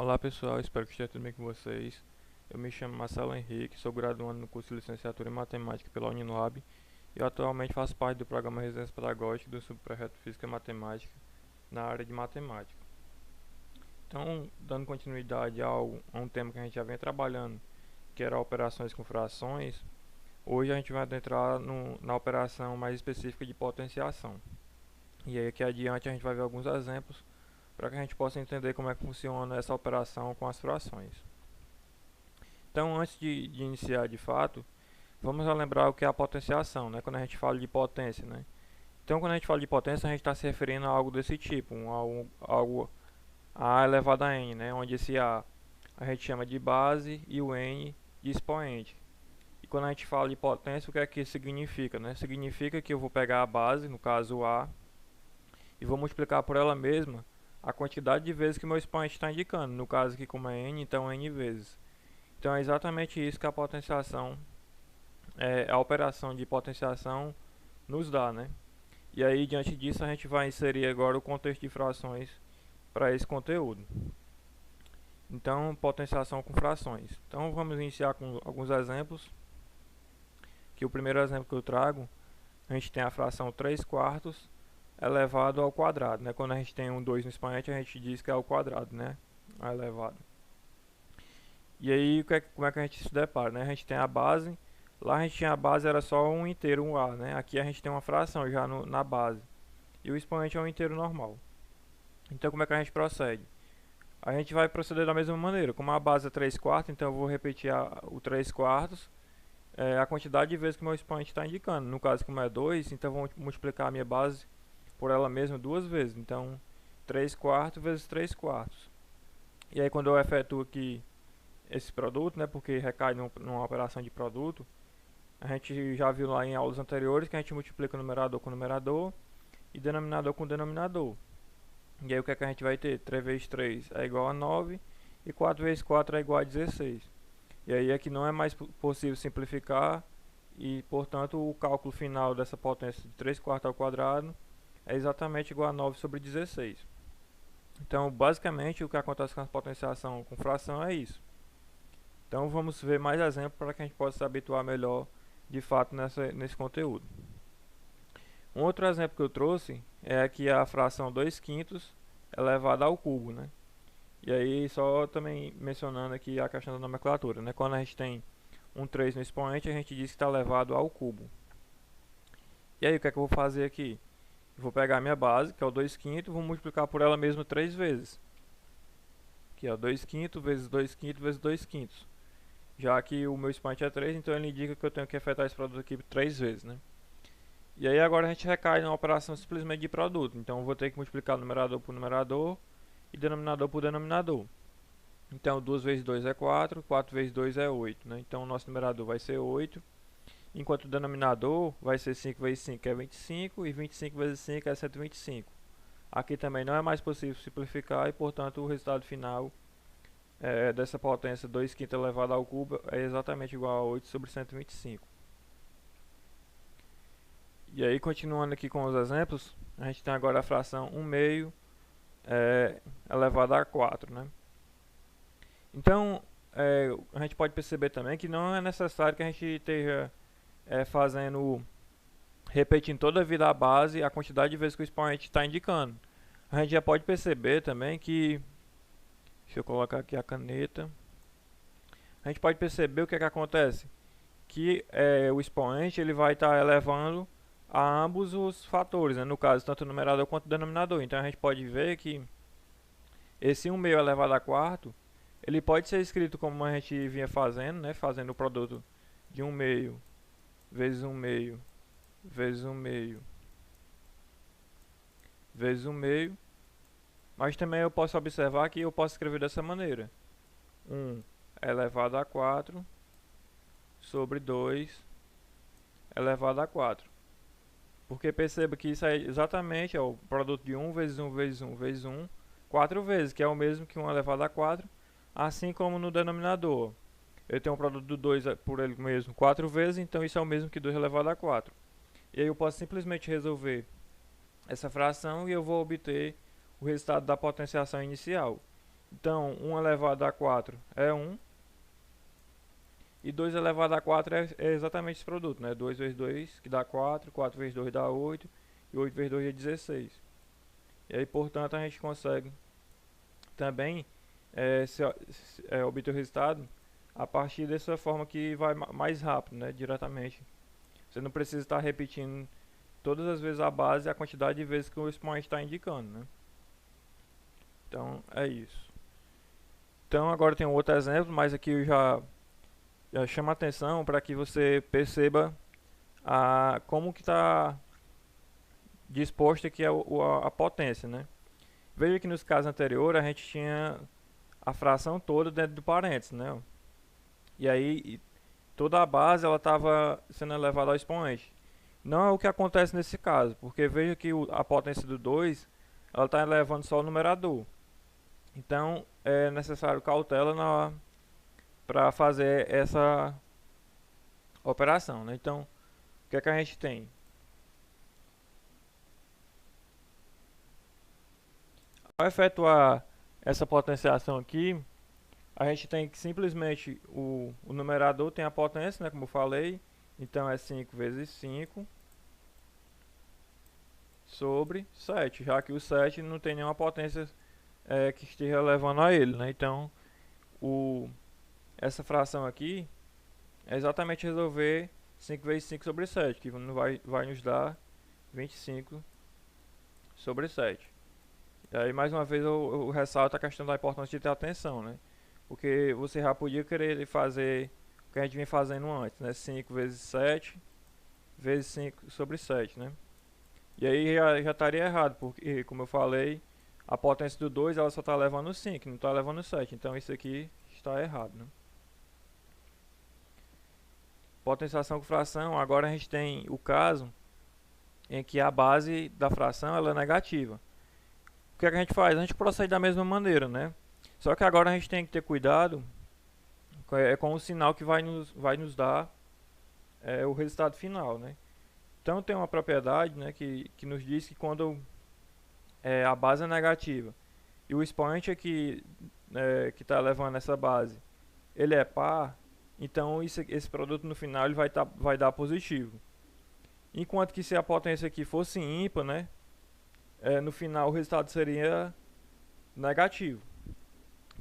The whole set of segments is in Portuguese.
Olá pessoal, espero que esteja tudo bem com vocês. Eu me chamo Marcelo Henrique, sou graduando no curso de licenciatura em Matemática pela Unilab e eu atualmente faço parte do programa Residência Pedagógica do Subprojeto Física e Matemática na área de Matemática. Então, dando continuidade a um tema que a gente já vem trabalhando, que era operações com frações, hoje a gente vai adentrar na operação mais específica de potenciação. E aí aqui adiante a gente vai ver alguns exemplos para que a gente possa entender como é que funciona essa operação com as frações. Então, antes de iniciar de fato, vamos lembrar o que é a potenciação, né? Quando a gente fala de potência, né? Então, quando a gente fala de potência, a gente está se referindo a algo desse tipo, algo A elevado a N, né? Onde esse a gente chama de base e o N de expoente. E quando a gente fala de potência, o que é que isso significa, né? Significa que eu vou pegar a base, no caso A, e vou multiplicar por ela mesma a quantidade de vezes que o meu expoente está indicando. No caso aqui, como é N, então N vezes. Então é exatamente isso que a potenciação, a operação de potenciação nos dá, né? E aí diante disso a gente vai inserir agora o contexto de frações para esse conteúdo. Então, potenciação com frações. Então vamos iniciar com alguns exemplos. Que o primeiro exemplo que eu trago, a gente tem a fração 3 quartos elevado ao quadrado, né? Quando a gente tem um 2 no expoente, a gente diz que é ao quadrado, né? Elevado. E aí, como é que a gente se depara, né? A gente tem a base, lá a gente tinha a base, era só um inteiro, um A, né? Aqui a gente tem uma fração já na base. E o expoente é um inteiro normal. Então, como é que a gente procede? A gente vai proceder da mesma maneira. Como a base é 3 quartos, então eu vou repetir o 3 quartos, a quantidade de vezes que o meu expoente está indicando. No caso, como é 2, então eu vou multiplicar a minha base por ela mesma duas vezes. Então, 3 quartos vezes 3 quartos. E aí, quando eu efetuo aqui esse produto, né, porque recai numa operação de produto, a gente já viu lá em aulas anteriores que a gente multiplica o numerador com o numerador e denominador com o denominador. E aí o que é que a gente vai ter? 3 vezes 3 é igual a 9 e 4 vezes 4 é igual a 16. E aí aqui não é mais possível simplificar e, portanto, o cálculo final dessa potência de 3 quartos ao quadrado é exatamente igual a 9 sobre 16. Então, basicamente, o que acontece com a potenciação com fração é isso. Então vamos ver mais exemplos para que a gente possa se habituar melhor de fato nesse conteúdo. Um outro exemplo que eu trouxe é aqui a fração 2 quintos elevada ao cubo, né? E aí só também mencionando aqui a questão da nomenclatura, né? Quando a gente tem um 3 no expoente, a gente diz que está elevado ao cubo. E aí o que é que eu vou fazer aqui? Eu vou pegar a minha base, que é o 2 quintos, vou multiplicar por ela mesmo 3 vezes. Aqui é 2 quintos vezes 2 quintos vezes 2 quintos. Já que o meu expoente é 3, então ele indica que eu tenho que efetuar esse produto aqui 3 vezes, né? E aí agora a gente recai na operação simplesmente de produto. Então eu vou ter que multiplicar numerador por numerador e denominador por denominador. Então 2 vezes 2 é 4, 4 vezes 2 é 8, né? Então o nosso numerador vai ser 8, enquanto o denominador vai ser 5 vezes 5 é 25 e 25 vezes 5 é 125. Aqui também não é mais possível simplificar e, portanto, o resultado final dessa potência 2 quintos elevado ao cubo é exatamente igual a 8 sobre 125. E aí, continuando aqui com os exemplos, a gente tem agora a fração 1 meio elevado a 4, né? Então, a gente pode perceber também que não é necessário que a gente esteja repetindo toda a vida a base, a quantidade de vezes que o expoente está indicando. A gente já pode perceber também que, deixa eu colocar aqui a caneta, a gente pode perceber o que é que acontece, que o expoente ele vai estar elevando a ambos os fatores, né? No caso, tanto o numerador quanto o denominador. Então a gente pode ver que esse 1 meio elevado a quarto, ele pode ser escrito como a gente vinha fazendo, né? Fazendo o produto de 1 meio vezes 1 meio vezes 1 meio vezes 1 meio. Mas também eu posso observar que eu posso escrever dessa maneira. 1 elevado a 4 sobre 2 elevado a 4. Porque perceba que isso é exatamente o produto de 1 vezes 1 vezes 1 vezes 1, 4 vezes, que é o mesmo que 1 elevado a 4, assim como no denominador. Eu tenho um produto do 2 por ele mesmo 4 vezes, então isso é o mesmo que 2 elevado a 4. E aí eu posso simplesmente resolver essa fração e eu vou obter o resultado da potenciação inicial. Então, 1 elevado a 4 é 1. E 2 elevado a 4 é exatamente esse produto, né? 2 vezes 2 que dá 4, 4 vezes 2 dá 8, e 8 vezes 2 é 16. E aí, portanto, a gente consegue também obter o resultado a partir dessa forma que vai mais rápido, né? Diretamente. Você não precisa estar repetindo todas as vezes a base e a quantidade de vezes que o expoente está indicando, né? Então, é isso. Então, agora tem um outro exemplo, mas aqui eu já chamo a atenção para que você perceba como que está disposto aqui a potência, né? Veja que nos casos anteriores a gente tinha a fração toda dentro do parênteses, né? E aí toda a base ela estava sendo elevada ao expoente. Não é o que acontece nesse caso, porque veja que a potência do 2 ela está elevando só o numerador. Então é necessário cautela para fazer essa operação, né? Então, o que é que a gente tem? Ao efetuar essa potenciação aqui, a gente tem que simplesmente o numerador tem a potência, né, como eu falei, então é 5 vezes 5 sobre 7, já que o 7 não tem nenhuma potência que esteja levando a ele, né? Então, essa fração aqui é exatamente resolver 5 vezes 5 sobre 7, que vai nos dar 25 sobre 7. E aí, mais uma vez, eu ressalto a questão da importância de ter atenção, né? Porque você já podia querer fazer o que a gente vinha fazendo antes, né? 5 vezes 7 vezes 5 sobre 7, né? E aí já estaria errado, porque, como eu falei, a potência do 2 ela só está levando 5, não está levando 7. Então isso aqui está errado, né? Potenciação com fração, agora a gente tem o caso em que a base da fração ela é negativa. O que é que a gente faz? A gente procede da mesma maneira, né? Só que agora a gente tem que ter cuidado com o sinal que vai nos dar o resultado final, né? Então tem uma propriedade, né, que nos diz que quando a base é negativa e o expoente aqui que está levando essa base ele é par, então esse produto no final ele vai dar positivo. Enquanto que se a potência aqui fosse ímpar, né, no final o resultado seria negativo.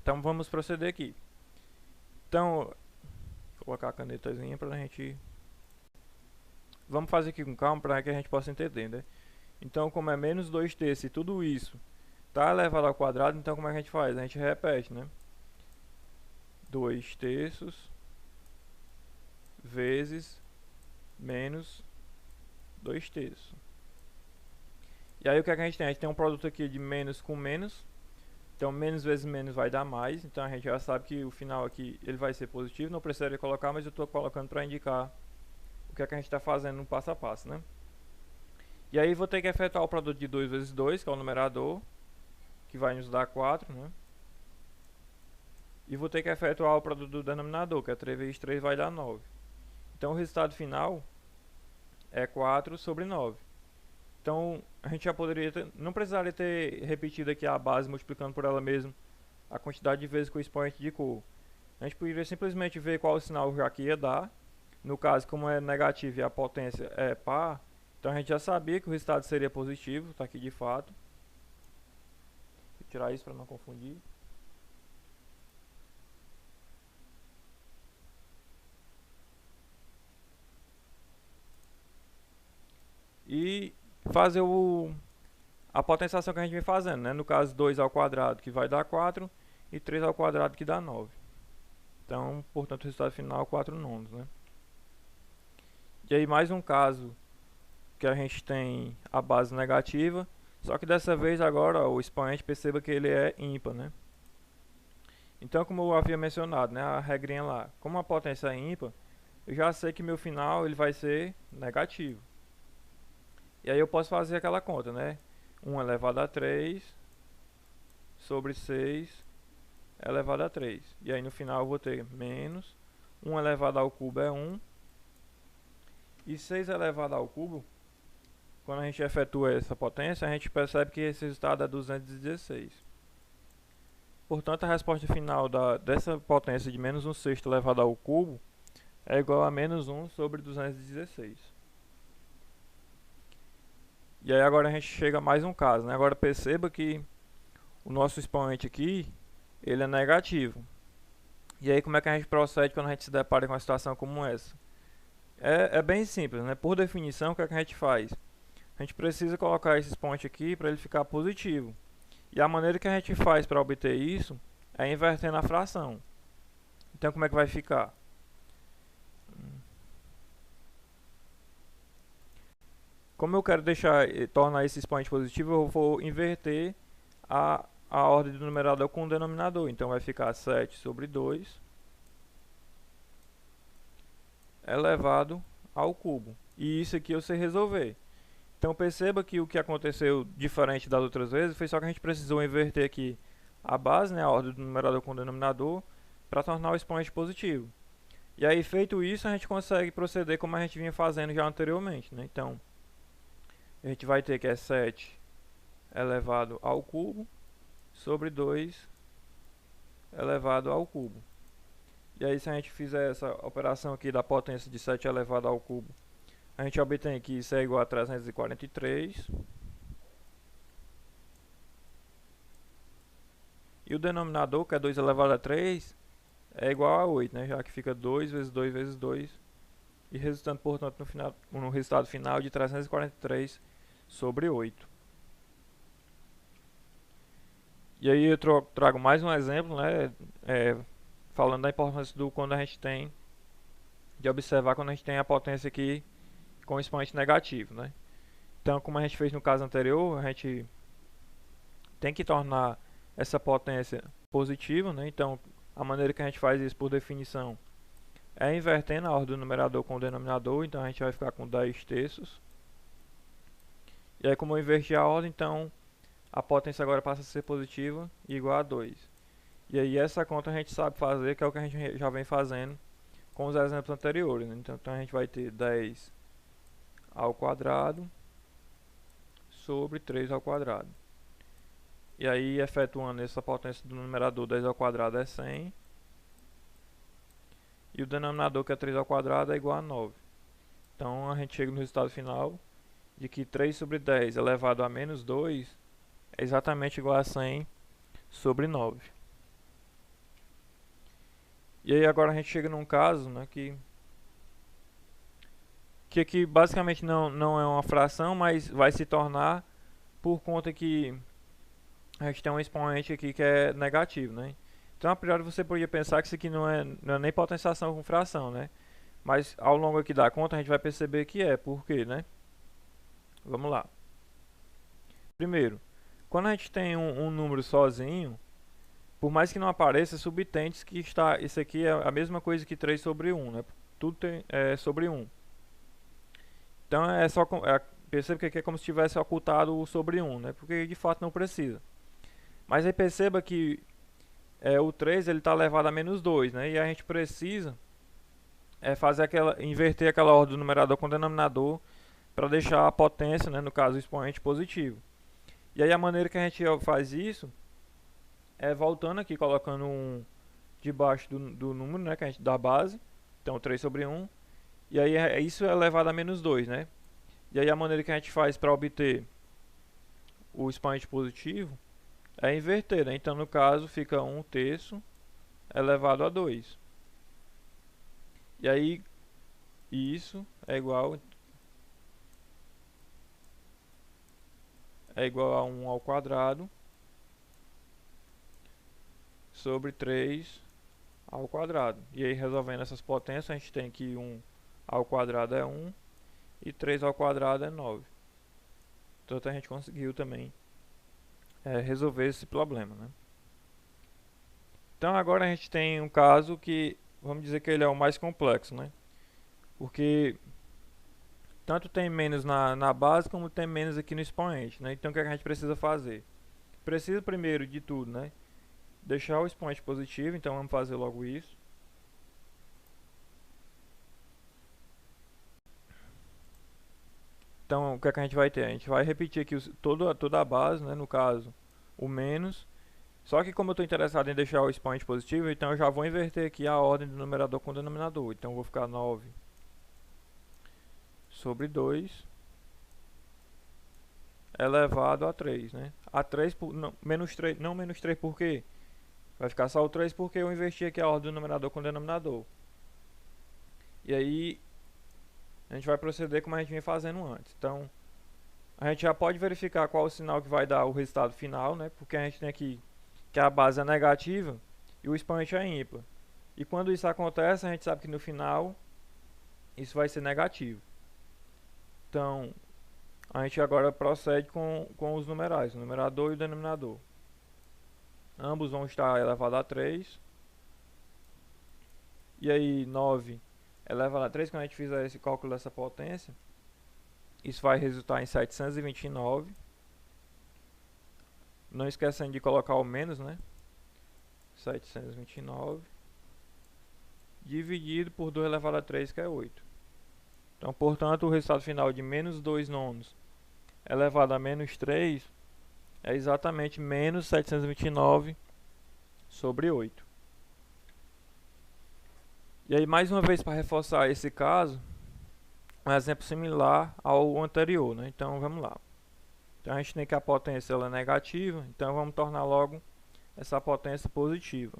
Então vamos proceder aqui. Então, vou colocar a canetazinha para a gente... Vamos fazer aqui com calma para que a gente possa entender, né? Então, como é menos 2 terços e tudo isso está elevado ao quadrado, então como é que a gente faz? A gente repete, né? 2 terços vezes menos 2 terços. E aí o que é que a gente tem? A gente tem um produto aqui de menos com menos. Então menos vezes menos vai dar mais. Então a gente já sabe que o final aqui ele vai ser positivo. Não precisaria colocar, mas eu estou colocando para indicar o que é que a gente está fazendo no passo a passo, né? E aí vou ter que efetuar o produto de 2 vezes 2, que é o numerador, que vai nos dar 4, né? E vou ter que efetuar o produto do denominador, que é 3 vezes 3 vai dar 9. Então o resultado final é 4 sobre 9. Então a gente já poderia não precisaria ter repetido aqui a base multiplicando por ela mesma a quantidade de vezes que o expoente indicou. A gente poderia simplesmente ver qual o sinal já que ia dar. No caso, como é negativo e a potência é par, então a gente já sabia que o resultado seria positivo, está aqui de fato. Vou tirar isso para não confundir. E fazer a potenciação que a gente vem fazendo, né? No caso 2 ao quadrado que vai dar 4 e 3 ao quadrado que dá 9. Então, portanto, o resultado final é 4 nonos, né? E aí mais um caso que a gente tem a base negativa, só que dessa vez agora o expoente perceba que ele é ímpar, né? Então, como eu havia mencionado, né, a regrinha lá, como a potência é ímpar, eu já sei que meu final ele vai ser negativo. E aí eu posso fazer aquela conta, né? 1 elevado a 3 sobre 6 elevado a 3. E aí no final eu vou ter menos 1 elevado ao cubo é 1. E 6 elevado ao cubo, quando a gente efetua essa potência, a gente percebe que esse resultado é 216. Portanto, a resposta final dessa potência de menos 1/6 elevado ao cubo é igual a menos 1 sobre 216. E aí agora a gente chega a mais um caso, né? Agora perceba que o nosso expoente aqui, ele é negativo. E aí como é que a gente procede quando a gente se depara com uma situação como essa? É bem simples, né? Por definição, o que é que a gente faz? A gente precisa colocar esse expoente aqui para ele ficar positivo. E a maneira que a gente faz para obter isso é invertendo a fração. Então como é que vai ficar? Como eu quero tornar esse expoente positivo, eu vou inverter a ordem do numerador com o denominador. Então vai ficar 7 sobre 2 elevado ao cubo. E isso aqui eu sei resolver. Então perceba que o que aconteceu diferente das outras vezes foi só que a gente precisou inverter aqui a base, né, a ordem do numerador com o denominador, para tornar o expoente positivo. E aí, feito isso, a gente consegue proceder como a gente vinha fazendo já anteriormente, né? Então, a gente vai ter que é 7 elevado ao cubo sobre 2 elevado ao cubo. E aí, se a gente fizer essa operação aqui da potência de 7 elevado ao cubo, a gente obtém que isso é igual a 343. E o denominador, que é 2 elevado a 3, é igual a 8, né? Já que fica 2 vezes 2 vezes 2. E resultando, portanto, no resultado final de 343 sobre 8. E aí eu trago mais um exemplo, né? Falando da importância do quando a gente tem, de observar quando a gente tem a potência aqui com expoente negativo, né? Então, como a gente fez no caso anterior, a gente tem que tornar essa potência positiva, né? Então, a maneira que a gente faz isso por definição é invertendo a ordem do numerador com o denominador. Então, a gente vai ficar com 10 terços. E aí, como eu inverti a ordem, então a potência agora passa a ser positiva e igual a 2. E aí essa conta a gente sabe fazer, que é o que a gente já vem fazendo com os exemplos anteriores, né? Então a gente vai ter 10 ao quadrado sobre 3 ao quadrado. E aí, efetuando essa potência do numerador, 10 ao quadrado é 100. E o denominador, que é 3 ao quadrado, é igual a 9. Então a gente chega no resultado final de que 3 sobre 10 elevado a menos 2 é exatamente igual a 100 sobre 9. E aí agora a gente chega num caso, né, que aqui basicamente não é uma fração, mas vai se tornar por conta que a gente tem um expoente aqui que é negativo, né? Então a priori você poderia pensar que isso aqui não é nem potenciação com fração, né? Mas ao longo aqui da conta a gente vai perceber que é. Por quê, né? Vamos lá. Primeiro, quando a gente tem um número sozinho, por mais que não apareça, subtende que isso aqui é a mesma coisa que 3 sobre 1, né? Tudo é sobre 1. Então perceba que aqui é como se tivesse ocultado o sobre 1, né? Porque de fato não precisa. Mas aí perceba que o 3 ele está elevado a menos 2, né? E a gente precisa inverter aquela ordem do numerador com o denominador para deixar a potência, né, no caso o expoente, positivo. E aí a maneira que a gente faz isso é voltando aqui, colocando um debaixo do número, né, que a gente da base. Então 3 sobre 1. E aí isso é elevado a menos 2, né? E aí a maneira que a gente faz para obter o expoente positivo é inverter, né? Então no caso fica 1 terço elevado a 2. E aí isso é igual a 1 ao quadrado sobre 3 ao quadrado. E aí resolvendo essas potências, a gente tem que 1 ao quadrado é 1 e 3 ao quadrado é 9. Então a gente conseguiu também resolver esse problema, né? Então agora a gente tem um caso que, vamos dizer que ele é o mais complexo, né? Porque tanto tem menos na base como tem menos aqui no expoente, né? Então o que a gente precisa fazer? Precisa primeiro de tudo, né, deixar o expoente positivo. Então vamos fazer logo isso. Então o que a gente vai ter? A gente vai repetir aqui toda a base, né, no caso o menos Só que como eu estou interessado em deixar o expoente positivo, então eu já vou inverter aqui a ordem do numerador com o denominador. Então eu vou ficar 9 sobre 2 elevado a 3, né? A 3 por, não, menos 3, não menos 3 por quê? Vai ficar só o 3 porque eu inverti aqui a ordem do numerador com o denominador. E aí a gente vai proceder como a gente vinha fazendo antes. Então a gente já pode verificar qual o sinal que vai dar o resultado final, né? Porque a gente tem aqui que a base é negativa e o expoente é ímpar. E quando isso acontece, a gente sabe que no final isso vai ser negativo. Então a gente agora procede com os numerais, o numerador e o denominador. Ambos vão estar elevados a 3. E aí 9 elevado a 3, quando a gente fizer esse cálculo dessa potência, isso vai resultar em 729. Não esquecendo de colocar o menos, né? 729 dividido por 2 elevado a 3, que é 8. Então, portanto, o resultado final de menos 2 nonos elevado a menos 3 é exatamente menos 729 sobre 8. E aí, mais uma vez, para reforçar esse caso, um exemplo similar ao anterior, né? Então, vamos lá. Então, a gente tem que a potência ela é negativa, então vamos tornar logo essa potência positiva.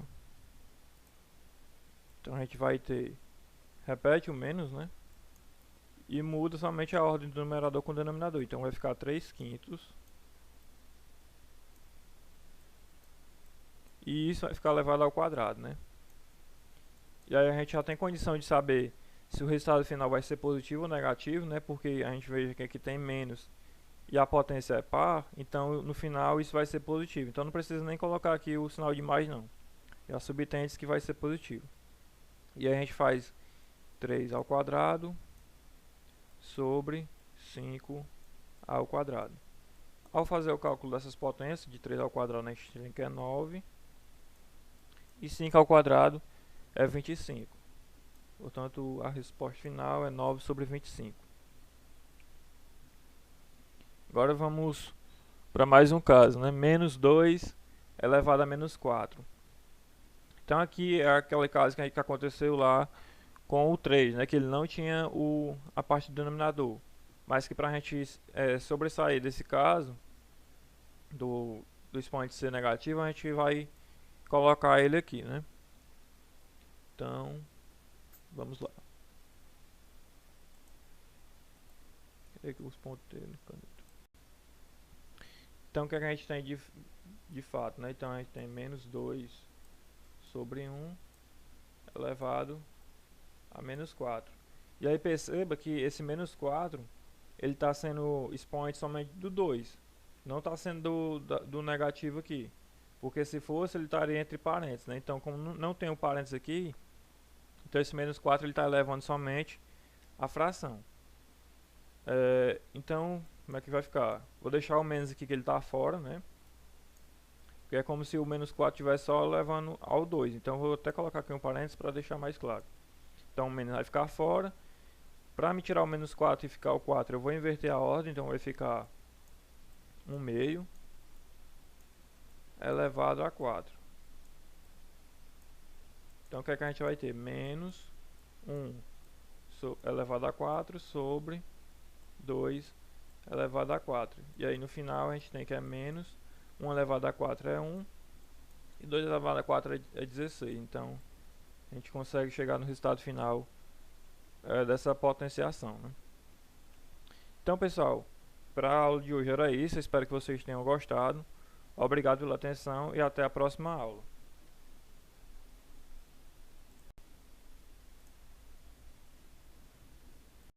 Então, a gente vai ter, repete o menos, né? E muda somente a ordem do numerador com o denominador. Então, vai ficar 3/5. E isso vai ficar elevado ao quadrado, né? E aí a gente já tem condição de saber se o resultado final vai ser positivo ou negativo, né? Porque a gente veja que aqui tem menos e a potência é par, então no final isso vai ser positivo. Então não precisa nem colocar aqui o sinal de mais não. Já subtende que vai ser positivo. E aí a gente faz 3 ao quadrado sobre 5 ao quadrado. Ao fazer o cálculo dessas potências, de 3 ao quadrado a gente tem que é 9. E 5 ao quadrado é 25. Portanto, a resposta final é 9 sobre 25. Agora vamos para mais um caso, né? Menos 2 elevado a menos 4. Então aqui é aquele caso que aconteceu lá com o 3, né? Que ele não tinha a parte do denominador. Mas que para a gente sobressair desse caso, do expoente ser negativo, a gente vai colocar ele aqui, né? Então, vamos lá. Cadê os ponteiros? Então, o que a gente tem de fato, né? Então, a gente tem menos 2 sobre 1 elevado a menos 4. E aí, perceba que esse menos 4, ele está sendo expoente somente do 2. Não está sendo do negativo aqui. Porque se fosse, ele estaria entre parênteses, né? Então, como não tem o parênteses aqui, então esse menos 4 ele está elevando somente a fração. Então, como é que vai ficar? Vou deixar o menos aqui que ele está fora, né? Porque é como se o menos 4 estivesse só levando ao 2. Então, vou até colocar aqui um parênteses para deixar mais claro. Então, o menos vai ficar fora. Para me tirar o menos 4 e ficar o 4, eu vou inverter a ordem. Então, vai ficar 1 meio elevado a 4. Então, o que é que a gente vai ter? Menos 1 elevado a 4 sobre 2 elevado a 4. E aí no final a gente tem que é menos 1 elevado a 4 é 1 e 2 elevado a 4 é 16. Então a gente consegue chegar no resultado final dessa potenciação, né? Então, pessoal, para a aula de hoje era isso. Eu espero que vocês tenham gostado. Obrigado pela atenção e até a próxima aula.